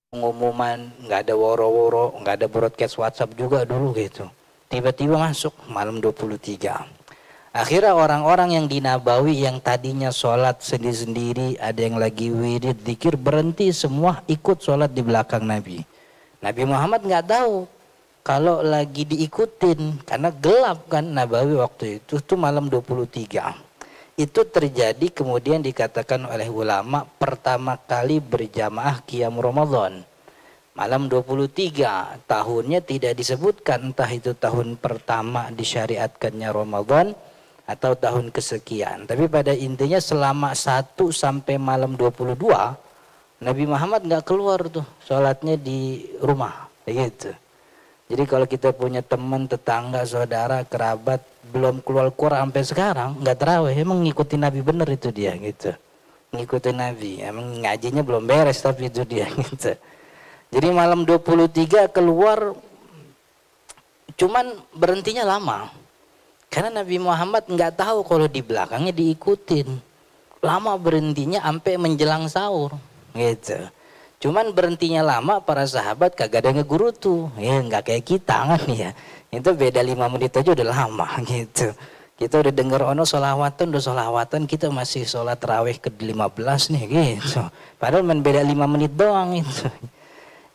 pengumuman, nggak ada woro-woro, nggak ada broadcast WhatsApp juga dulu gitu. Tiba-tiba masuk malam 23. Akhirnya orang-orang yang di Nabawi yang tadinya sholat sendiri-sendiri, ada yang lagi wirid, zikir, berhenti semua ikut sholat di belakang Nabi. Nabi Muhammad nggak tahu kalau lagi diikutin karena gelap kan Nabawi waktu itu tuh malam 23. Itu terjadi kemudian dikatakan oleh ulama pertama kali berjamaah qiyam Ramadan. Malam 23, tahunnya tidak disebutkan entah itu tahun pertama disyariatkannya Ramadan atau tahun kesekian. Tapi pada intinya selama 1 sampai malam 22, Nabi Muhammad nggak keluar tuh, sholatnya di rumah. Gitu. Jadi kalau kita punya teman, tetangga, saudara, kerabat belum keluar sampai sekarang nggak terawih, emang ngikutin Nabi bener itu dia gitu. Ngikutin Nabi, emang ngajinya belum beres tapi itu dia gitu. Jadi malam 23 keluar, cuman berhentinya lama. Karena Nabi Muhammad nggak tahu kalau di belakangnya diikutin. Lama berhentinya sampai menjelang sahur gitu. Cuman berhentinya lama, para sahabat kagak ada ngegurutu. Ya nggak kayak kita kan ya. Itu beda 5 menit aja udah lama gitu. Kita udah denger ono sholawatan, kita masih sholat tarawih ke-15 nih gitu. Padahal main beda 5 menit doang itu.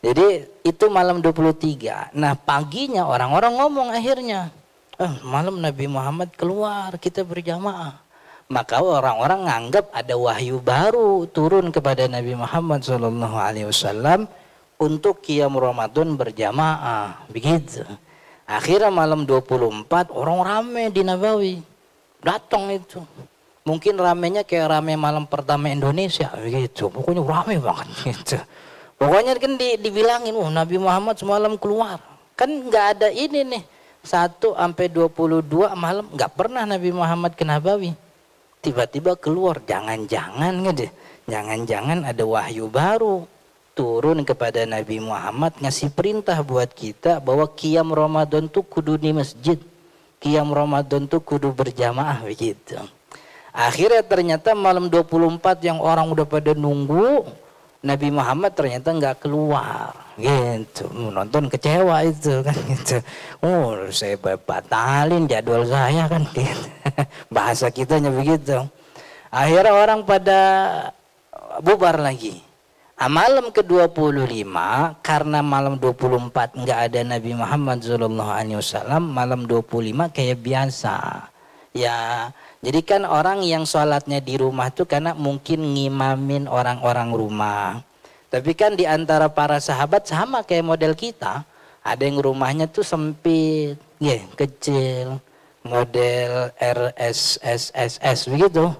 Jadi itu malam 23. Nah paginya orang-orang ngomong akhirnya, malam Nabi Muhammad keluar, kita berjamaah. Maka orang-orang nganggap ada wahyu baru turun kepada Nabi Muhammad SAW untuk qiyam Ramadan berjamaah. Begitu. Akhirnya malam 24 orang rame di Nabawi. Datang itu. Mungkin ramenya kayak rame malam pertama Indonesia. Begitu. Pokoknya rame banget gitu. Pokoknya kan dibilangin, Nabi Muhammad semalam keluar. Kan nggak ada ini nih. 1 sampai 22 malam nggak pernah Nabi Muhammad ke Nabawi. Tiba-tiba keluar, jangan-jangan gitu. Jangan-jangan ada wahyu baru turun kepada Nabi Muhammad ngasih perintah buat kita bahwa qiyam Ramadan tuh kudu di masjid. Qiyam Ramadan tuh kudu berjamaah begitu. Akhirnya ternyata malam 24 yang orang udah pada nunggu, Nabi Muhammad ternyata nggak keluar gitu. Nonton kecewa itu kan gitu. Saya batalin jadwal saya kan gitu. Bahasa kitanya begitu. Akhirnya orang pada bubar lagi. Malam ke-25 karena malam 24 nggak ada Nabi Muhammad SAW, malam 25 kayak biasa. Ya, jadi kan orang yang sholatnya di rumah tuh karena mungkin ngimamin orang-orang rumah. Tapi kan di antara para sahabat sama kayak model kita. Ada yang rumahnya tuh sempit, kecil, model RSSSS begitu.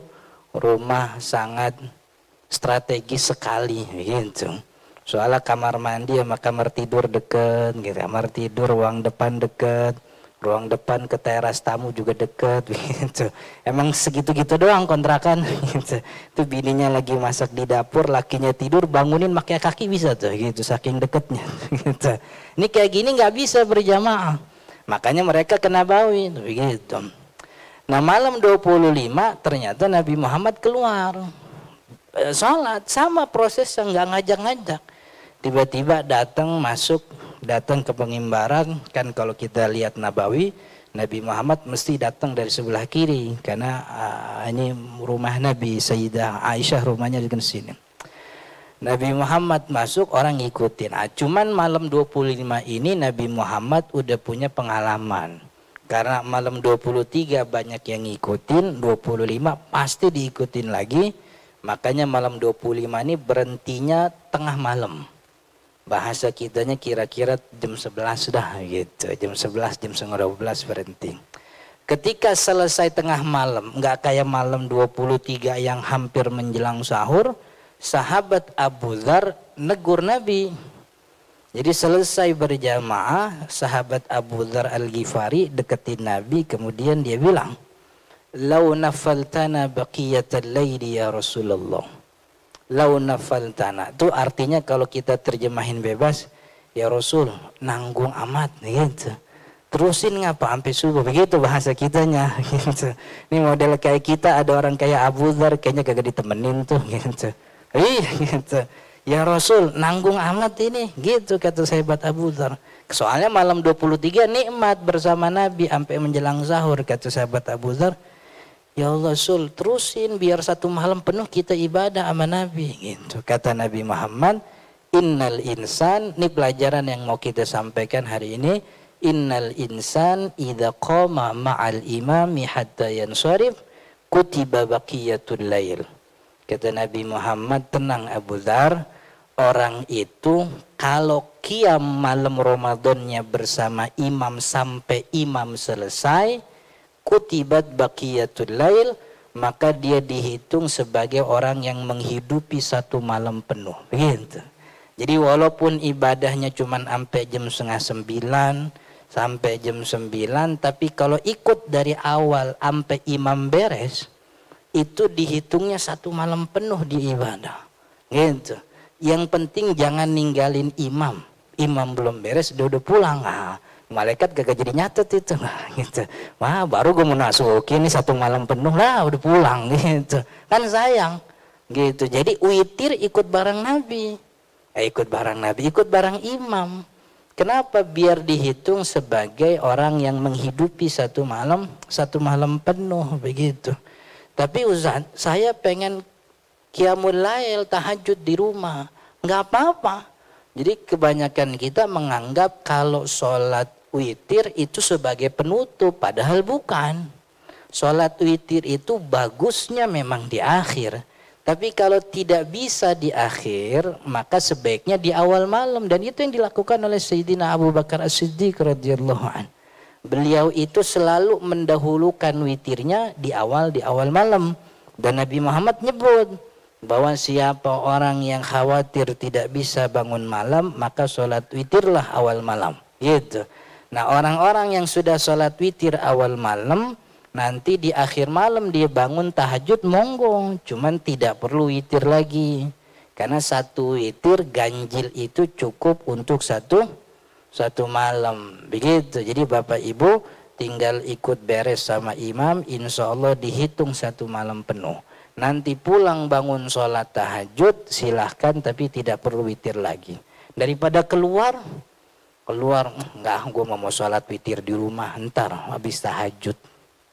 Rumah sangat strategis sekali begitu. Soalnya kamar mandi sama kamar tidur deket, gitu. Kamar tidur, ruang depan deket. Ruang depan ke teras tamu juga deket gitu. Emang segitu-gitu doang kontrakan gitu. Itu bininya lagi masak di dapur, lakinya tidur, bangunin pakai kaki bisa tuh gitu, saking deketnya gitu. Ini kayak gini nggak bisa berjamaah. Makanya mereka kena bawi begitu. Nah malam 25 ternyata Nabi Muhammad keluar. Sholat sama proses yang nggak ngajak-ngajak. Tiba-tiba datang ke pengimbaran. Kan kalau kita lihat Nabawi, Nabi Muhammad mesti datang dari sebelah kiri karena ini rumah Nabi, Sayyidah Aisyah rumahnya di sini. Nabi Muhammad masuk, orang ngikutin. Cuman malam 25 ini Nabi Muhammad udah punya pengalaman. Karena malam 23 banyak yang ngikutin, 25 pasti diikutin lagi. Makanya malam 25 ini berhentinya tengah malam. Bahasa kitanya kira-kira jam 11 dah gitu. Jam 11, jam 11 berhenti. Ketika selesai tengah malam, nggak kayak malam 23 yang hampir menjelang sahur, sahabat Abu Dzar negur Nabi. Jadi selesai berjamaah, sahabat Abu Dzar Al-Ghifari deketin Nabi, kemudian dia bilang, "Lau nafaltana baqiyatal laili ya Rasulullah." Lau nafaltana itu artinya kalau kita terjemahin bebas, ya Rasul nanggung amat gitu. Terusin ngapa sampai subuh, begitu bahasa kitanya gitu. Ini model kayak kita, ada orang kayak Abu Dzar kayaknya kagak ditemenin tuh gitu. Iya gitu. Ya Rasul, nanggung amat ini. Gitu kata sahabat Abu Dzar. Soalnya malam 23 nikmat bersama Nabi sampai menjelang sahur, kata sahabat Abu Dzar. Ya Allah Rasul, terusin biar satu malam penuh kita ibadah sama Nabi. Gitu. Kata Nabi Muhammad, innal insan, ini pelajaran yang mau kita sampaikan hari ini. Innal insan idza qama ma'al imami hatta yansharif kutiba baqiyatul lail. Kata Nabi Muhammad, tenang Abu Dzar, orang itu kalau qiyam malam Ramadannya bersama imam sampai imam selesai, kutibat baqiyatul lail, maka dia dihitung sebagai orang yang menghidupi satu malam penuh. Begitu. Jadi walaupun ibadahnya cuma sampai jam 8:30, sampai jam 9, tapi kalau ikut dari awal sampai imam beres, itu dihitungnya satu malam penuh di ibadah. Gitu. Yang penting jangan ninggalin imam. Imam belum beres, dia udah pulang. Nah, malaikat gak jadi nyatet itu. Nah, gitu. Wah, baru gue mau masukin ini satu malam penuh lah, udah pulang gitu. Kan sayang. Gitu. Jadi witir ikut bareng Nabi. Ikut bareng Nabi, ikut bareng imam. Kenapa? Biar dihitung sebagai orang yang menghidupi satu malam penuh begitu. Tapi Ustaz, saya pengen qiyamul lail, tahajud di rumah. Enggak apa-apa. Jadi kebanyakan kita menganggap kalau sholat witir itu sebagai penutup, padahal bukan. Sholat witir itu bagusnya memang di akhir. Tapi kalau tidak bisa di akhir, maka sebaiknya di awal malam. Dan itu yang dilakukan oleh Sayyidina Abu Bakar As-Siddiq radhiyallahu anhu. Beliau itu selalu mendahulukan witirnya di awal malam. Dan Nabi Muhammad nyebut bahwa siapa orang yang khawatir tidak bisa bangun malam, maka sholat witirlah awal malam. Gitu. Nah, orang-orang yang sudah sholat witir awal malam, nanti di akhir malam dia bangun tahajud, monggo, cuman tidak perlu witir lagi. Karena satu witir ganjil itu cukup untuk satu malam. Begitu. Jadi Bapak Ibu tinggal ikut beres sama imam, insya Allah dihitung satu malam penuh. Nanti pulang bangun sholat tahajud silahkan, tapi tidak perlu witir lagi. Daripada keluar enggak, gue mau sholat witir di rumah, ntar habis tahajud,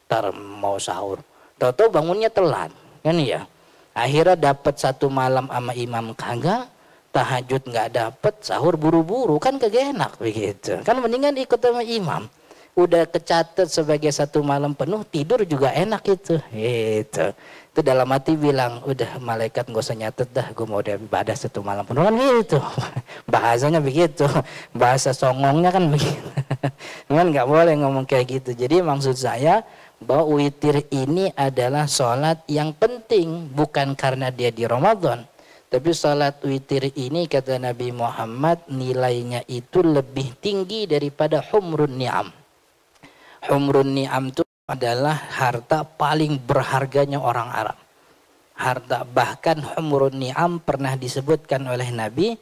ntar mau sahur, tahu-tahu bangunnya telat kan ya. Akhirnya dapat satu malam sama imam kagak, tahajud nggak dapat, sahur buru-buru, kan kagak enak begitu. Kan mendingan ikut sama imam. Udah kecatat sebagai satu malam penuh, tidur juga enak itu. Gitu. Itu dalam hati bilang, udah malaikat gak usah nyatet dah, gue mau ibadah satu malam penuh, kan gitu. Bahasanya begitu, bahasa songongnya kan begitu. Cuman gak boleh ngomong kayak gitu. Jadi maksud saya bahwa witir ini adalah sholat yang penting, bukan karena dia di Ramadan. Tapi sholat witir ini kata Nabi Muhammad nilainya itu lebih tinggi daripada humrun ni'am. Humrun ni'am itu adalah harta paling berharganya orang Arab. Harta, bahkan humrun ni'am pernah disebutkan oleh Nabi,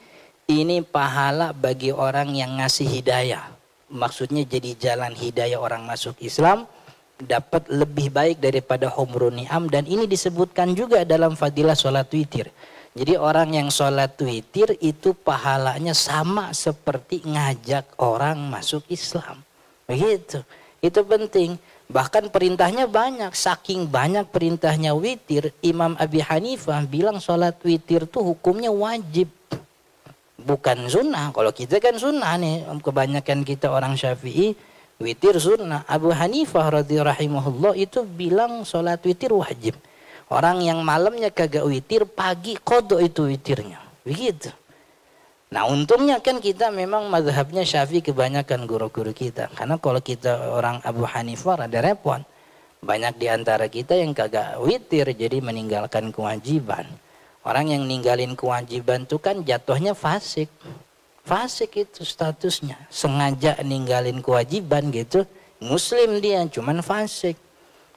ini pahala bagi orang yang ngasih hidayah. Maksudnya jadi jalan hidayah orang masuk Islam, dapat lebih baik daripada humrun ni'am. Dan ini disebutkan juga dalam fadilah sholat witir. Jadi orang yang sholat witir itu pahalanya sama seperti ngajak orang masuk Islam. Begitu. Itu penting. Bahkan perintahnya banyak. Saking banyak perintahnya witir, Imam Abi Hanifah bilang sholat witir itu hukumnya wajib. Bukan sunnah. Kalau kita kan sunnah nih. Kebanyakan kita orang Syafi'i, witir sunnah. Abu Hanifah radhiyallahu itu bilang sholat witir wajib. Orang yang malamnya kagak witir, pagi qadha itu witirnya. Begitu. Nah untungnya kan kita memang mazhabnya Syafi'i kebanyakan guru-guru kita. Karena kalau kita orang Abu Hanifah ada repot. Banyak di antara kita yang kagak witir jadi meninggalkan kewajiban. Orang yang ninggalin kewajiban itu kan jatuhnya fasik. Fasik itu statusnya. Sengaja ninggalin kewajiban gitu. Muslim dia cuman fasik.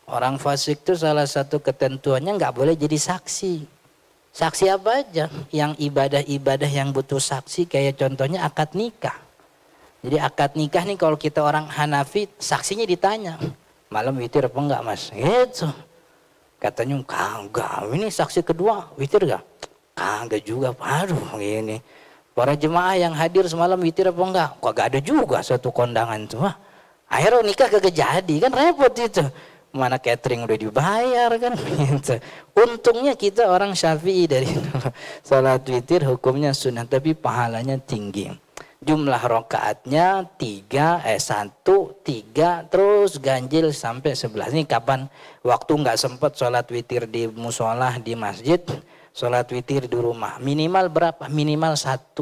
Orang fasik itu salah satu ketentuannya nggak boleh jadi saksi. Saksi apa aja? Yang ibadah-ibadah yang butuh saksi kayak contohnya akad nikah. Jadi akad nikah nih kalau kita orang Hanafi saksinya ditanya, malam witir apa enggak mas? Gitu. Katanya kagak, ini saksi kedua witir gak? Kagak juga, aduh ini. Para jemaah yang hadir semalam witir apa enggak? Kagak ada juga satu kondangan tuh. Wah, akhirnya nikah kagak jadi, kan repot itu. Mana catering udah dibayar kan gitu. Untungnya kita orang Syafi'i dari salat witir hukumnya sunnah tapi pahalanya tinggi. Jumlah rokaatnya 1, 3 terus ganjil sampai 11. Ini kapan waktu nggak sempat sholat witir di musola di masjid, sholat witir di rumah minimal berapa? Minimal 1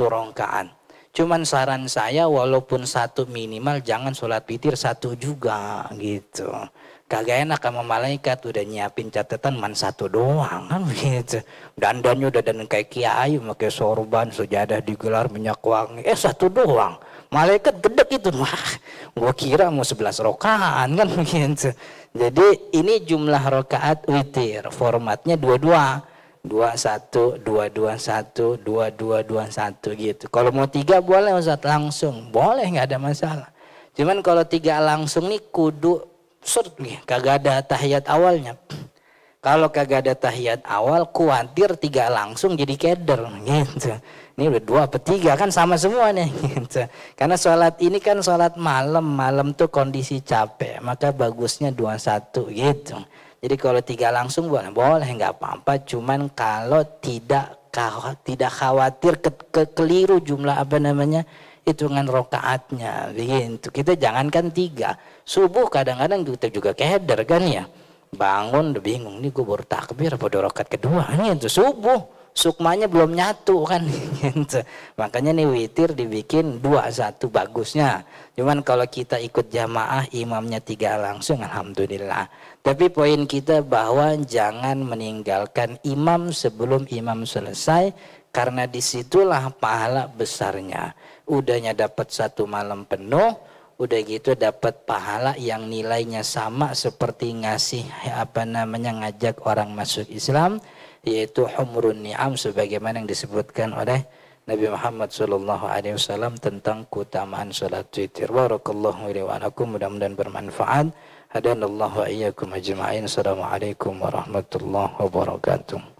rokaat. Cuman saran saya walaupun 1 minimal jangan sholat witir 1 juga gitu. Kagak enak sama malaikat udah nyiapin catatan man 1 doang kan gitu. Dandannya udah dandan kayak kiai pakai sorban, sejadah digelar minyak wangi. 1 doang. Malaikat gedek itu. Wah, gua kira mau 11 rokaan kan gitu. Jadi ini jumlah rokaat witir. Formatnya 22. 21, 221, 2221 gitu. Kalau mau 3 boleh Ustaz langsung. Boleh nggak ada masalah. Cuman kalau 3 langsung nih kudu kagak ada tahiyat awalnya. Kalau kagak ada tahiyat awal, khawatir 3 langsung jadi keder gitu. Ini udah 2 atau 3 kan sama semua nih gitu. Karena sholat ini kan sholat malam tuh kondisi capek, maka bagusnya 21 gitu. Jadi kalau 3 langsung boleh nggak apa-apa. Cuman kalau tidak khawatir keliru jumlah hitungan rokaatnya begitu. Kita jangankan 3. Subuh kadang-kadang kita juga keder kan ya. Bangun udah bingung nih gue baru takbir apa udah rokaat kedua nih itu subuh. Sukmanya belum nyatu kan gitu. Makanya nih witir dibikin 2-1 bagusnya. Cuman kalau kita ikut jamaah imamnya 3 langsung alhamdulillah. Tapi poin kita bahwa jangan meninggalkan imam sebelum imam selesai. Karena disitulah pahala besarnya. Udahnya dapat 1 malam penuh, udah gitu dapat pahala yang nilainya sama seperti ngasih ngajak orang masuk Islam, yaitu humrun ni'am sebagaimana yang disebutkan oleh Nabi Muhammad SAW tentang keutamaan salat witir. Barakallahu li wa lakum, mudah-mudahan bermanfaat. Hadanallahu wa iyyakum ajma'in. Assalamualaikum warahmatullahi wabarakatuh.